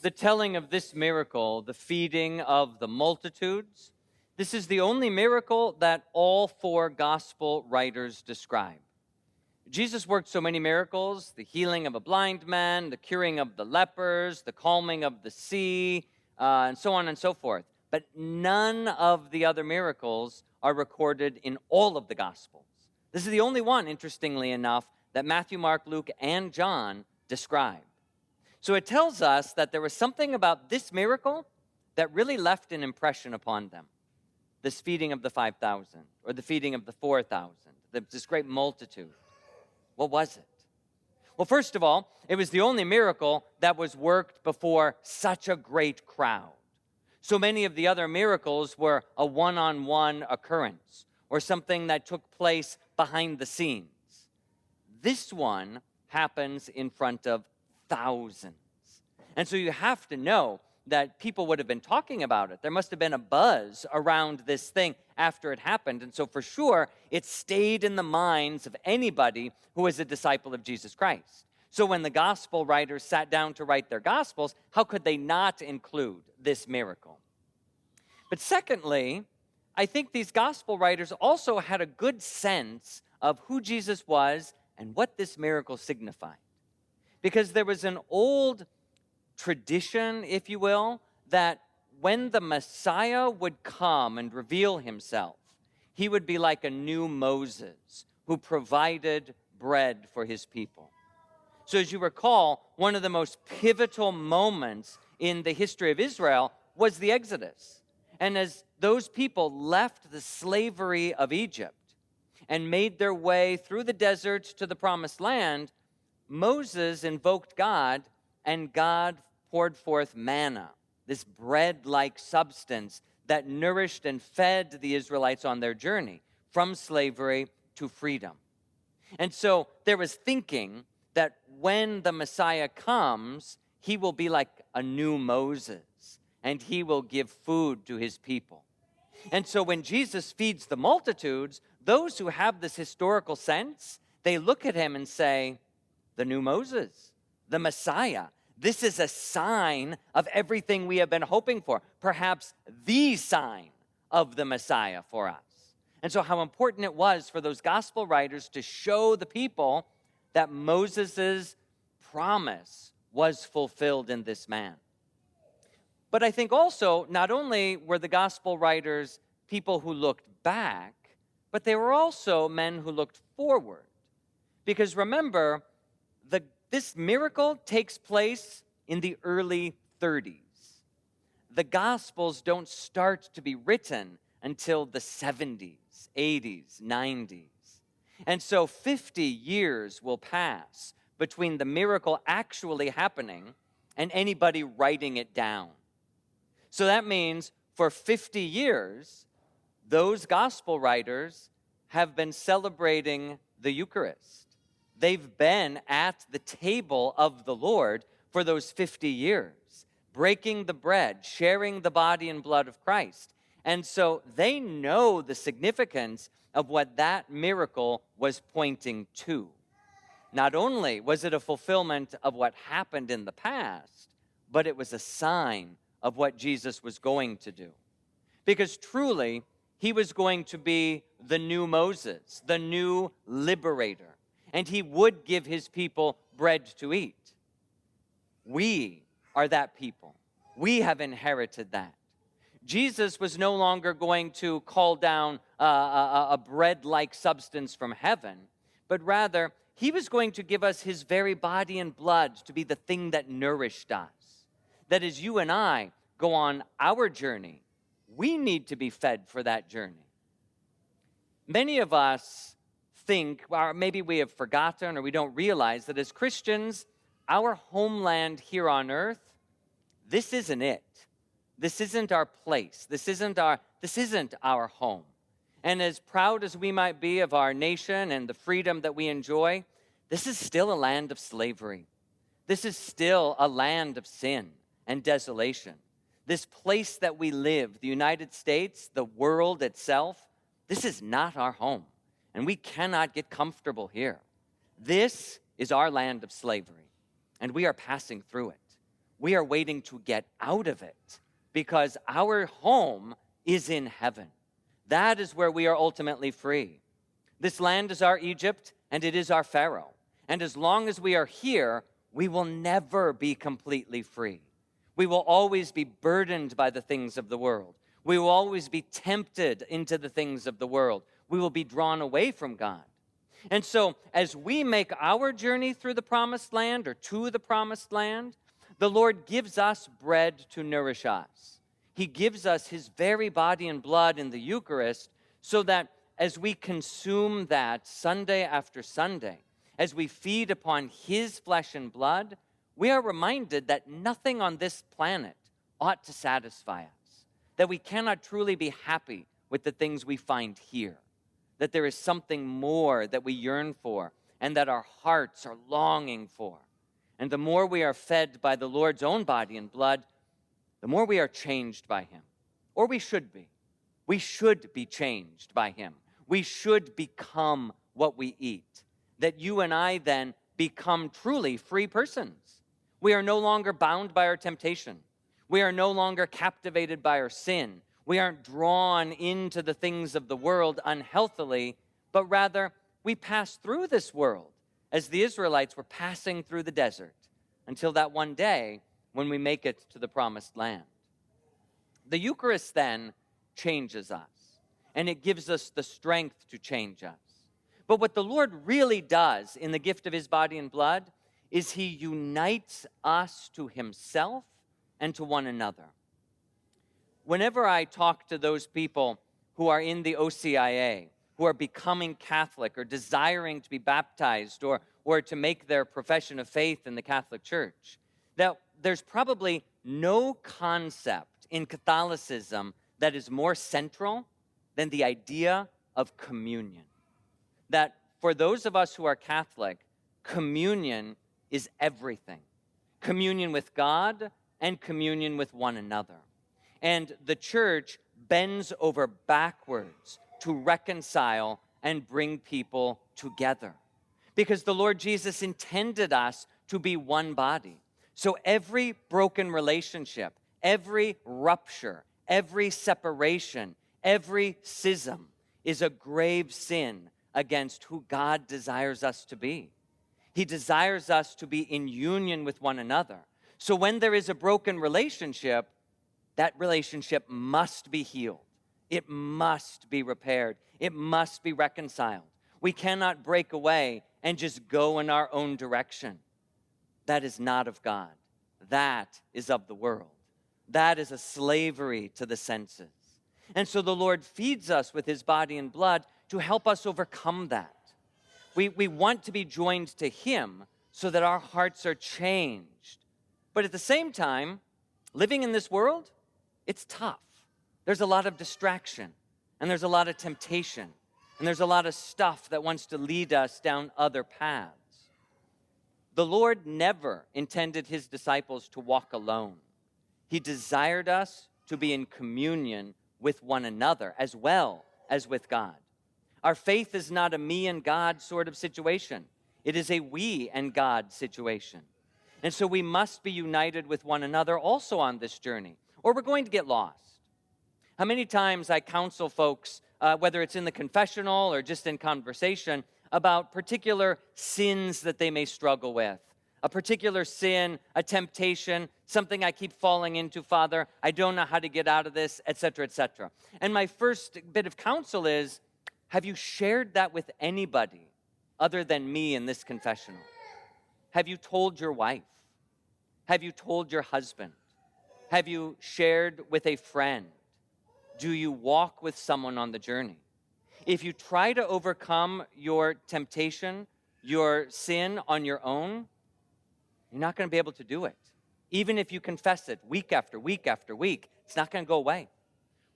the telling of this miracle, the feeding of the multitudes, this is the only miracle that all four gospel writers describe. Jesus worked so many miracles: the healing of a blind man, the curing of the lepers, the calming of the sea, and so on and so forth. But none of the other miracles are recorded in all of the Gospels. This is the only one, interestingly enough, that Matthew, Mark, Luke, and John describe. So it tells us that there was something about this miracle that really left an impression upon them. This feeding of the 5,000, or the feeding of the 4,000, this great multitude. What was it? Well, first of all, it was the only miracle that was worked before such a great crowd. So many of the other miracles were a one-on-one occurrence, or something that took place behind the scenes. This one happens in front of thousands. And so you have to know that people would have been talking about it. There must have been a buzz around this thing after it happened. And so for sure, it stayed in the minds of anybody who was a disciple of Jesus Christ. So when the gospel writers sat down to write their gospels, how could they not include this miracle? But secondly, I think these gospel writers also had a good sense of who Jesus was and what this miracle signified. Because there was an old tradition, if you will, that when the Messiah would come and reveal himself, he would be like a new Moses who provided bread for his people. So as you recall, one of the most pivotal moments in the history of Israel was the Exodus. And as those people left the slavery of Egypt and made their way through the desert to the promised land, Moses invoked God, and God poured forth manna, this bread-like substance that nourished and fed the Israelites on their journey from slavery to freedom. And so there was thinking that when the Messiah comes, he will be like a new Moses, and he will give food to his people. And so when Jesus feeds the multitudes, those who have this historical sense, they look at him and say, the new Moses, the Messiah. This is a sign of everything we have been hoping for, perhaps the sign of the Messiah for us. And so how important it was for those gospel writers to show the people that Moses' promise was fulfilled in this man. But I think also, not only were the gospel writers people who looked back, but they were also men who looked forward. Because remember, this miracle takes place in the early 30s. The Gospels don't start to be written until the 70s, 80s, 90s. And so 50 years will pass between the miracle actually happening and anybody writing it down. So that means for 50 years, those gospel writers have been celebrating the Eucharist. They've been at the table of the Lord for those 50 years, breaking the bread, sharing the body and blood of Christ. And so they know the significance of what that miracle was pointing to. Not only was it a fulfillment of what happened in the past, but it was a sign of what Jesus was going to do. Because truly, he was going to be the new Moses, the new liberator. And he would give his people bread to eat. We are that people. We have inherited that. Jesus was no longer going to call down a bread-like substance from heaven, but rather he was going to give us his very body and blood to be the thing that nourished us. That as you and I go on our journey, we need to be fed for that journey. Many of us think, or maybe we have forgotten or we don't realize that as Christians, our homeland here on earth, this isn't it. This isn't our place. This isn't our home. And as proud as we might be of our nation and the freedom that we enjoy, this is still a land of slavery. This is still a land of sin and desolation. This place that we live, the United States, the world itself, this is not our home. And we cannot get comfortable here. This is our land of slavery, and we are passing through it. we are waiting to get out of it because our home is in heaven. That is where we are ultimately free. This land is our Egypt, and it is our Pharaoh. And as long as we are here, we will never be completely free. We will always be burdened by the things of the world. We will always be tempted into the things of the world. We will be drawn away from God. And so, as we make our journey through the promised land or to the promised land, the Lord gives us bread to nourish us. He gives us his very body and blood in the Eucharist so that as we consume that Sunday after Sunday, as we feed upon his flesh and blood, we are reminded that nothing on this planet ought to satisfy us, that we cannot truly be happy with the things we find here, that there is something more that we yearn for and that our hearts are longing for. And the more we are fed by the Lord's own body and blood, the more we are changed by him. Or we should be. We should be changed by him. We should become what we eat. That you and I then become truly free persons. We are no longer bound by our temptation. We are no longer captivated by our sin. We aren't drawn into the things of the world unhealthily, but rather we pass through this world as the Israelites were passing through the desert until that one day when we make it to the promised land. The Eucharist then changes us, and it gives us the strength to change us. But what the Lord really does in the gift of his body and blood is he unites us to himself and to one another. Whenever I talk to those people who are in the OCIA, who are becoming Catholic or desiring to be baptized or to make their profession of faith in the Catholic Church, that there's probably no concept in Catholicism that is more central than the idea of communion. That for those of us who are Catholic, communion is everything. Communion with God and communion with one another. And the church bends over backwards to reconcile and bring people together. Because the Lord Jesus intended us to be one body. So every broken relationship, every rupture, every separation, every schism is a grave sin against who God desires us to be. He desires us to be in union with one another. So when there is a broken relationship, that relationship must be healed. It must be repaired. It must be reconciled. We cannot break away and just go in our own direction. That is not of God. That is of the world. That is a slavery to the senses. And so the Lord feeds us with his body and blood to help us overcome that. We want to be joined to him so that our hearts are changed. But at the same time, living in this world, it's tough. There's a lot of distraction, and there's a lot of temptation, and there's a lot of stuff that wants to lead us down other paths. The Lord never intended his disciples to walk alone. He desired us to be in communion with one another as well as with God. Our faith is not a me and God sort of situation. It is a we and God situation. And so we must be united with one another also on this journey, or we're going to get lost. How many times I counsel folks, whether it's in the confessional or just in conversation, about particular sins that they may struggle with. A particular sin, a temptation, something I keep falling into, Father, I don't know how to get out of this, etc., etc. And my first bit of counsel is, have you shared that with anybody other than me in this confessional? Have you told your wife? Have you told your husband? Have you shared with a friend? Do you walk with someone on the journey? If you try to overcome your temptation, your sin on your own, you're not going to be able to do it. Even if you confess it week after week after week, it's not going to go away.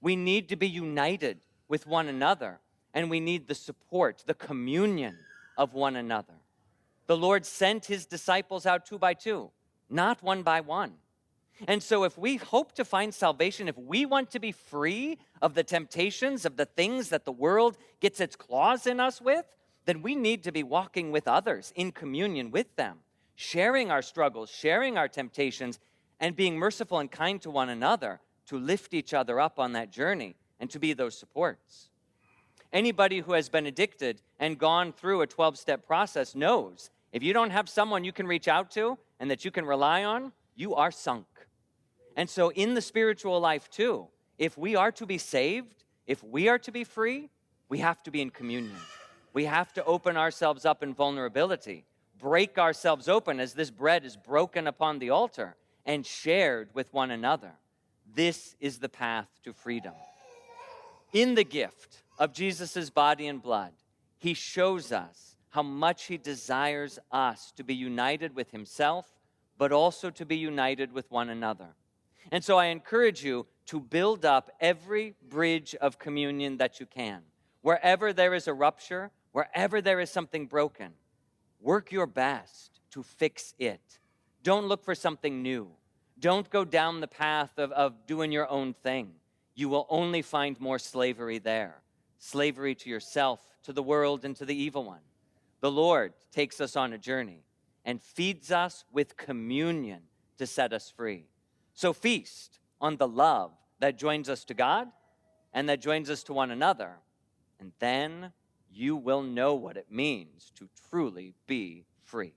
We need to be united with one another, and we need the support, the communion of one another. The Lord sent his disciples out 2 by 2, not 1 by 1. And so if we hope to find salvation, if we want to be free of the temptations, of the things that the world gets its claws in us with, then we need to be walking with others in communion with them, sharing our struggles, sharing our temptations, and being merciful and kind to one another to lift each other up on that journey and to be those supports. Anybody who has been addicted and gone through a 12-step process knows if you don't have someone you can reach out to and that you can rely on, you are sunk. And so in the spiritual life too, if we are to be saved, if we are to be free, we have to be in communion. We have to open ourselves up in vulnerability, break ourselves open as this bread is broken upon the altar and shared with one another. This is the path to freedom. In the gift of Jesus' body and blood, he shows us how much he desires us to be united with himself, but also to be united with one another. And so I encourage you to build up every bridge of communion that you can. Wherever there is a rupture, wherever there is something broken, work your best to fix it. Don't look for something new. Don't go down the path of doing your own thing. You will only find more slavery there. Slavery to yourself, to the world, and to the evil one. The Lord takes us on a journey and feeds us with communion to set us free. So feast on the love that joins us to God and that joins us to one another, and then you will know what it means to truly be free.